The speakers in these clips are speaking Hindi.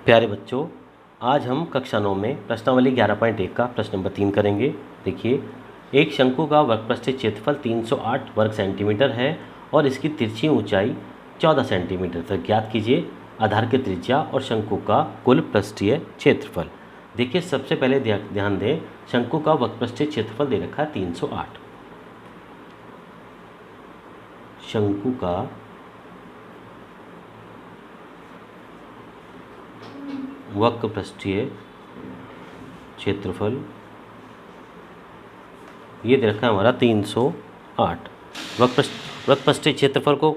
प्यारे बच्चों, आज हम कक्षा 9 में प्रश्नावली 11.1 का प्रश्न नंबर 3 करेंगे। देखिए, एक शंकु का वर्गपृष्ठीय क्षेत्रफल 308 वर्ग सेंटीमीटर है और इसकी तिरछी ऊंचाई 14 सेंटीमीटर तक। ज्ञात कीजिए आधार की त्रिज्या और शंकु का कुल पृष्ठीय क्षेत्रफल। देखिए, सबसे पहले ध्यान दें, शंकु का वर्गपृष्ठीय क्षेत्रफल दे रखा है 308। शंकु का वक्रपृष्ठीय क्षेत्रफल ये दे रखा है हमारा 308। वक्रपृष्ठीय क्षेत्रफल को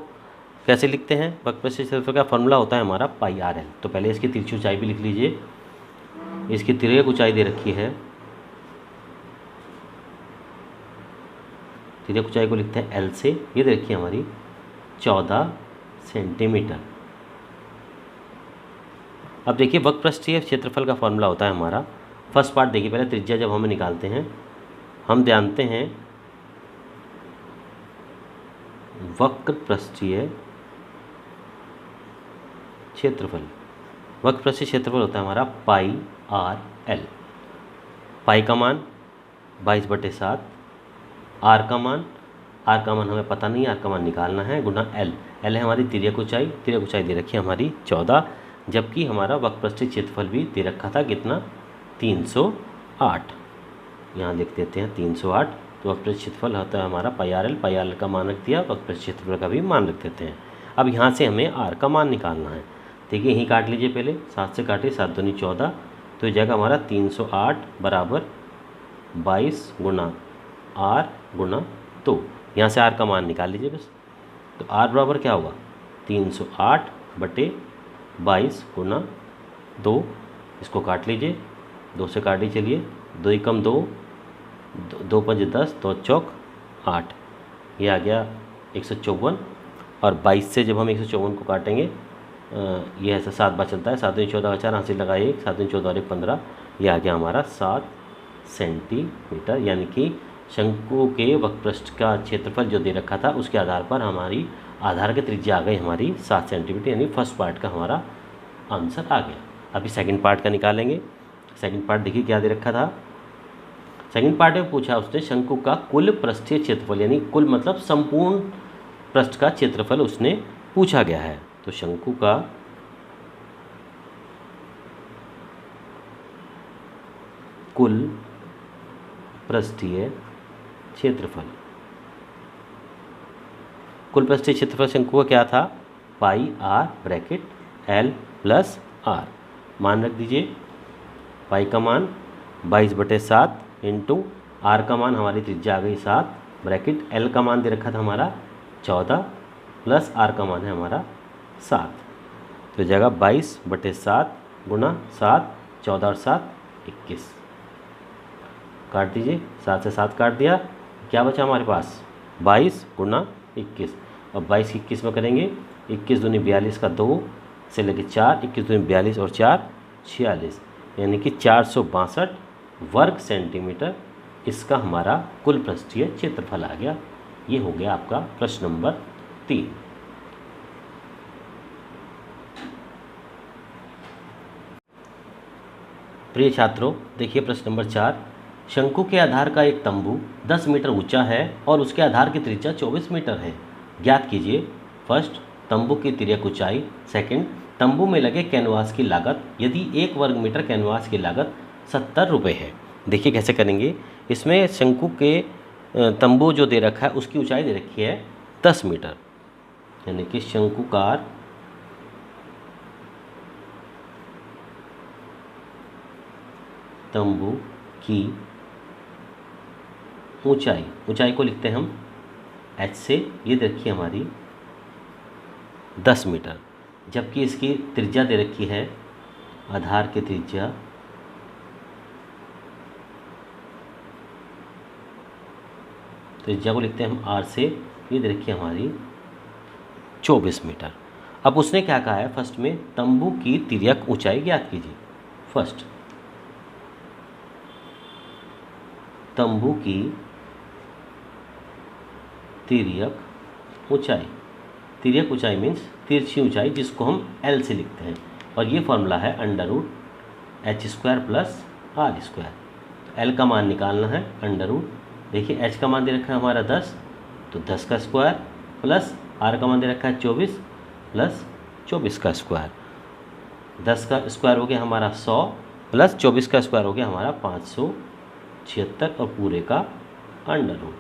कैसे लिखते हैं? वक्रपृष्ठीय क्षेत्रफल का फॉर्मूला होता है हमारा पाई आर एल। तो पहले इसकी तिरछी ऊंचाई भी लिख लीजिए। इसकी तिर्यक ऊंचाई दे रखी है, तिर्यक ऊंचाई को लिखते हैं एल से। ये दे रखी है हमारी 14 सेंटीमीटर। अब देखिए, वक्रपृष्ठीय क्षेत्रफल का फॉर्मूला होता है हमारा, फर्स्ट पार्ट देखिए, पहले त्रिज्या जब हमें निकालते हैं, हम जानते हैं वक्रपृष्ठीय क्षेत्रफल। वक्रपृष्ठीय क्षेत्रफल होता है हमारा पाई आर एल। पाई का मान 22/7, आर का मान हमें पता नहीं, आर का मान निकालना है, गुना एल। एल है हमारी तिर्यक ऊंचाई, तिर्यक ऊंचाई दे रखी है हमारी 14, जबकि हमारा वक्रपृष्ठीय क्षेत्रफल भी दे रखा था कितना? 308। यहाँ लिख देते हैं 308। तो वक्रपृष्ठीय क्षेत्रफल होता है हमारा पाई आर एल का मान रख दिया, वक्रपृष्ठीय क्षेत्रफल का भी मान रख देते हैं। अब यहाँ से हमें आर का मान निकालना है। देखिए, यहीं काट लीजिए, पहले 7 से काटिए, 7 दूनी 14, तो ये जाएगा हमारा 308 बराबर 22 गुना आर गुना 2। यहाँ से आर का मान निकाल लीजिए बस। तो आर बराबर क्या होगा? 308/22 गुना 2। इसको काट लीजिए, 2 से काट लीजिए, चलिए, 2 एकम 2, 2 पंज 10, 2 चौक 8, ये आ गया 154। और 22 से जब हम 154 को काटेंगे, ये ऐसा 7 बार चलता है, 7 दूनी 14 का 4, यहाँ से लगाइए 7 दूनी 14 और 1 15, ये आ गया हमारा 7 सेंटीमीटर। यानी कि शंकु के वक्रपृष्ठ का क्षेत्रफल जो दे रखा था उसके आधार पर हमारी आधार की त्रिज्या आ गई हमारी 7 सेंटीमीटर, यानी फर्स्ट पार्ट का हमारा आंसर आ गया। अभी सेकंड पार्ट का निकालेंगे। सेकंड पार्ट देखिए क्या दे रखा था। सेकंड पार्ट में पूछा उसने शंकु का कुल पृष्ठीय क्षेत्रफल, यानी कुल मतलब संपूर्ण पृष्ठ का क्षेत्रफल उसने पूछा गया है। तो शंकु का कुल पृष्ठीय क्षेत्रफल, कुल पृष्ठीय क्षेत्रफल शंकु का क्या था? Pi r bracket l plus r. मान रख दीजिए, पाई का मान 22/7 इंटू आर का मान हमारी त्रिज्या आ गई 7, ब्रैकेट एल का मान दे रखा था हमारा 14 प्लस आर का मान है हमारा 7। तो जाएगा 22/7 गुना 7, 14 और 7 21। काट दीजिए, 7 से 7 काट दिया, क्या बचा हमारे पास? 22 गुना 21। अब 22 21 में करेंगे, 21 दूनी 42 का 2 से लेके 4, 21 दूनी 42 और 4 46, यानी कि 462 वर्ग सेंटीमीटर इसका हमारा कुल पृष्ठीय क्षेत्रफल आ गया। ये हो गया आपका प्रश्न नंबर 3। प्रिय छात्रों, देखिए प्रश्न नंबर 4। शंकु के आधार का एक तंबू 10 मीटर ऊंचा है और उसके आधार की त्रिज्या 24 मीटर है। ज्ञात कीजिए फर्स्ट, तंबू की तिर्यक ऊंचाई, सेकंड, तंबू में लगे कैनवास की लागत यदि 1 वर्ग मीटर कैनवास की लागत 70 रुपये है। देखिए कैसे करेंगे। इसमें शंकु के तंबू जो दे रखा है उसकी ऊंचाई दे रखी है 10 मीटर, यानी कि शंकुकार तंबू की ऊंचाई को लिखते हैं हम h से, ये दे रखी है हमारी 10 मीटर, जबकि इसकी त्रिज्या दे रखी है, आधार की त्रिज्या को लिखते हैं हम r से, ये दे रखी है हमारी 24 मीटर। अब उसने क्या कहा है, फर्स्ट में तंबू की तिर्यक ऊंचाई ज्ञात कीजिए। फर्स्ट, तंबू की तिर्यक ऊंचाई मीन्स तिरछी ऊंचाई, जिसको हम L से लिखते हैं। और ये फॉर्मूला है √h² प्लस r²। L का मान निकालना है देखिए h का मान दे रखा है हमारा 10, तो 10 का स्क्वायर प्लस r का मान दे रखा है 24 प्लस 24 का स्क्वायर। 10 का स्क्वायर हो गया हमारा 100 प्लस 24 का स्क्वायर हो गया हमारा 576 और पूरे का √।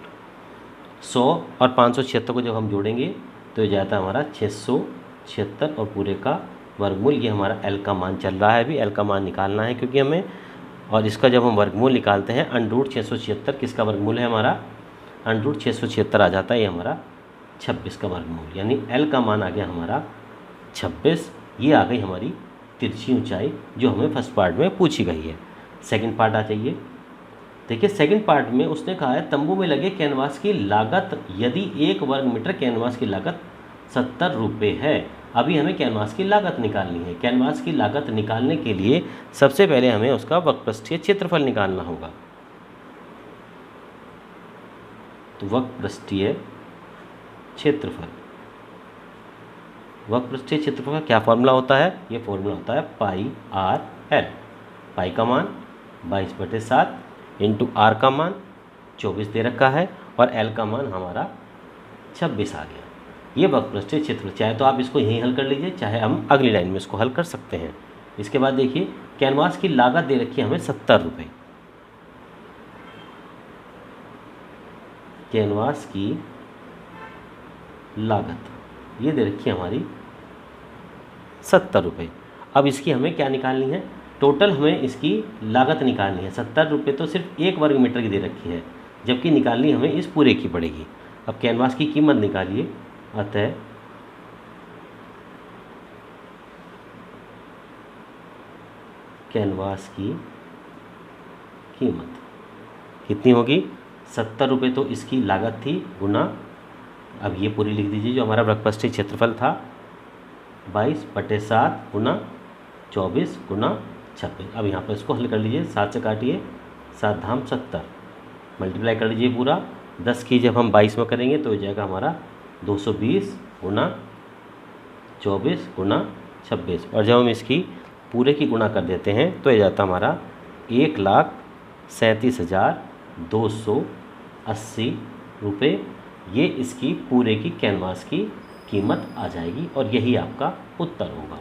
100 और 576 को जब हम जोड़ेंगे तो ये जाता है हमारा 676 और पूरे का वर्गमूल। ये हमारा L का मान चल रहा है, अभी L का मान निकालना है क्योंकि हमें, और इसका जब हम वर्गमूल निकालते हैं √676 किसका वर्गमूल है हमारा √676 आ जाता है, ये हमारा 26 का वर्गमूल, यानी L का मान आ गया हमारा 26। ये आ गई हमारी तिरछी ऊंचाई जो हमें फर्स्ट पार्ट में पूछी गई है। सेकंड पार्ट आ जाइए। देखिए सेकंड पार्ट में उसने कहा है तंबू में लगे कैनवास की लागत, यदि 1 वर्ग मीटर कैनवास की लागत 70 रुपये है। अभी हमें कैनवास की लागत निकालनी है। कैनवास की लागत निकालने के लिए सबसे पहले हमें उसका वक्रपृष्ठीय क्षेत्रफल निकालना होगा। तो वक्रपृष्ठीय क्षेत्रफल का क्या फॉर्मूला होता है? ये फॉर्मूला होता है πr/l। पाई का मान 22/7 इंटू r का मान 24 दे रखा है और l का मान हमारा 26 आ गया। ये वक्रपृष्ठीय क्षेत्रफल, चाहे तो आप इसको यहीं हल कर लीजिए, चाहे हम अगली लाइन में इसको हल कर सकते हैं। इसके बाद देखिए कैनवास की लागत दे रखी है हमें 70 रुपये। कैनवास की लागत ये दे रखी है हमारी 70 रुपये। अब इसकी हमें क्या निकालनी है? टोटल हमें इसकी लागत निकालनी है। 70 रुपये तो सिर्फ 1 वर्ग मीटर की दे रखी है, जबकि निकालनी हमें इस पूरे की पड़ेगी। अब कैनवास की कीमत निकालिए। अतः कैनवास की कीमत कितनी होगी? 70 रुपये तो इसकी लागत थी गुना, अब ये पूरी लिख दीजिए जो हमारा वक्रपृष्ठीय क्षेत्रफल था, 22/7 गुना 24 गुना 26। अब यहाँ पर इसको हल कर लीजिए, 7 से काटिए, 7 धाम 70, मल्टीप्लाई कर लीजिए पूरा। 10 की जब हम 22 में करेंगे तो हो जाएगा हमारा 220 गुना 24 गुना 26, और जब हम इसकी पूरे की गुणा कर देते हैं तो ये जाता हमारा 1,37,280 रुपये। ये इसकी पूरे की कैनवास की कीमत आ जाएगी और यही आपका उत्तर होगा।